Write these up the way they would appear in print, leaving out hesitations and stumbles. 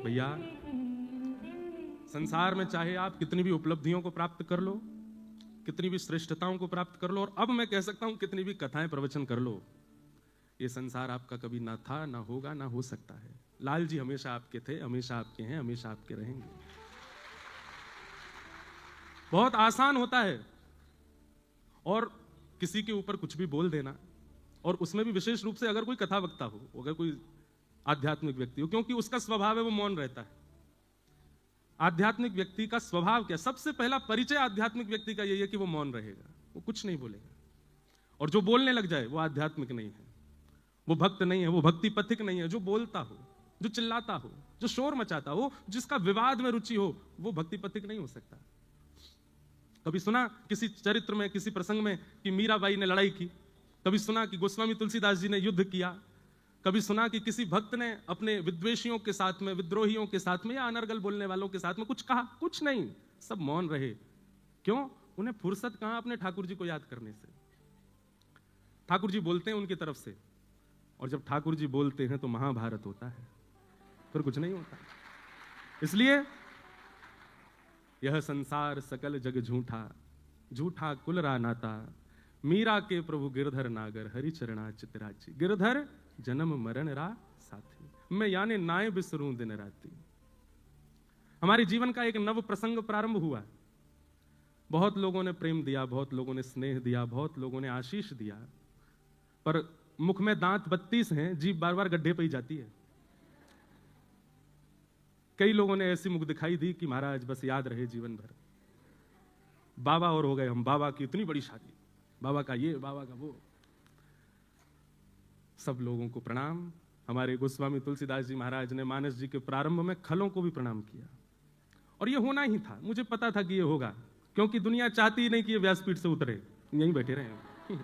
भैया संसार में चाहे आप कितनी भी उपलब्धियों को प्राप्त कर लो, कितनी भी श्रेष्ठताओं को प्राप्त कर लो, और अब मैं कह सकता हूं कितनी भी कथाएं प्रवचन कर लो, ये संसार आपका कभी ना था, ना होगा, ना हो सकता है। लाल जी हमेशा आपके थे, हमेशा आपके हैं, हमेशा आपके रहेंगे। बहुत आसान होता है और किसी के ऊपर कुछ भी बोल देना, और उसमें भी विशेष रूप से अगर कोई कथा वक्ता हो, अगर कोई आध्यात्मिक व्यक्ति हो, क्योंकि उसका स्वभाव है वो मौन रहता है। आध्यात्मिक व्यक्ति का स्वभाव क्या? सबसे पहला परिचय आध्यात्मिक व्यक्ति का यही है कि वो मौन रहेगा, वो कुछ नहीं बोलेगा। और जो बोलने लग जाए वो आध्यात्मिक नहीं है, वो भक्त नहीं है, वो भक्ति पथिक नहीं है। जो बोलता हो, जो चिल्लाता हो, जो शोर मचाता हो, जिसका विवाद में रुचि हो, वो भक्ति पथिक नहीं हो सकता। कभी सुना किसी चरित्र में, किसी प्रसंग में कि मीराबाई ने लड़ाई की? कभी सुना कि गोस्वामी तुलसीदास जी ने युद्ध किया? कभी सुना कि किसी भक्त ने अपने विद्वेषियों के साथ में, विद्रोहियों के साथ में, या अनर्गल बोलने वालों के साथ में कुछ कहा? कुछ नहीं, सब मौन रहे। क्यों? उन्हें फुर्सत कहां अपने ठाकुर जी को याद करने से। ठाकुर जी बोलते हैं उनकी तरफ से, और जब ठाकुर जी बोलते हैं तो महाभारत होता है, फिर कुछ नहीं होता। इसलिए यह संसार सकल जग झूठा, झूठा कुल रा नाता, मीरा के प्रभु गिरधर नागर, हरि चरणा चितराची। गिरधर जन्म मरण रा साथी, मैं यानी नाय बिसरूं दिन राती। हमारे जीवन का एक नव प्रसंग प्रारंभ हुआ। बहुत लोगों ने प्रेम दिया, बहुत लोगों ने स्नेह दिया, बहुत लोगों ने आशीष दिया, पर मुख में दांत 32 हैं, जीभ बार बार गड्ढे पे ही जाती है। कई लोगों ने ऐसी मुख दिखाई दी कि महाराज बस याद रहे जीवन भर। बाबा और हो गए हम, बाबा की इतनी बड़ी शादी, बाबा का ये, बाबा का वो। सब लोगों को प्रणाम। हमारे गोस्वामी तुलसीदास जी महाराज ने मानस जी के प्रारंभ में खलों को भी प्रणाम किया, और ये होना ही था। मुझे पता था कि ये होगा, क्योंकि दुनिया चाहती ही नहीं कि ये व्यासपीठ से उतरे, यहीं बैठे रहे।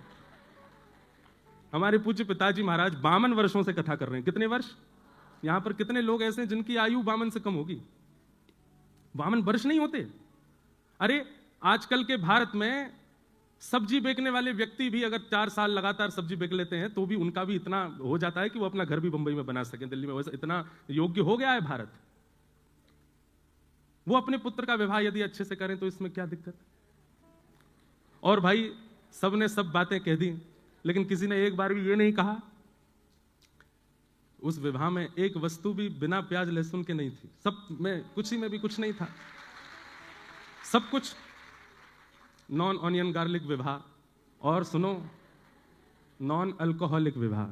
हमारे पूज्य पिताजी महाराज 52 वर्षों से कथा कर रहे हैं। कितने वर्ष? यहां पर कितने लोग ऐसे हैं जिनकी आयु 52 से कम होगी? 52 वर्ष नहीं होते। अरे आजकल के भारत में सब्जी बेचने वाले व्यक्ति भी अगर 4 साल लगातार सब्जी बेच लेते हैं तो भी उनका भी इतना हो जाता है कि वो अपना घर भी बंबई में बना सके, दिल्ली में। वैसे इतना योग्य हो गया है भारत। वो अपने पुत्र का विवाह यदि अच्छे से करें तो इसमें क्या दिक्कत? और भाई सबने सब बातें कह दी, लेकिन किसी ने एक बार भी ये नहीं कहा उस विवाह में एक वस्तु भी बिना प्याज लहसुन के नहीं थी। सब में, कुछ ही में भी कुछ नहीं था, सब कुछ नॉन ऑनियन गार्लिक विवाह, और सुनो, नॉन अल्कोहलिक विवाह।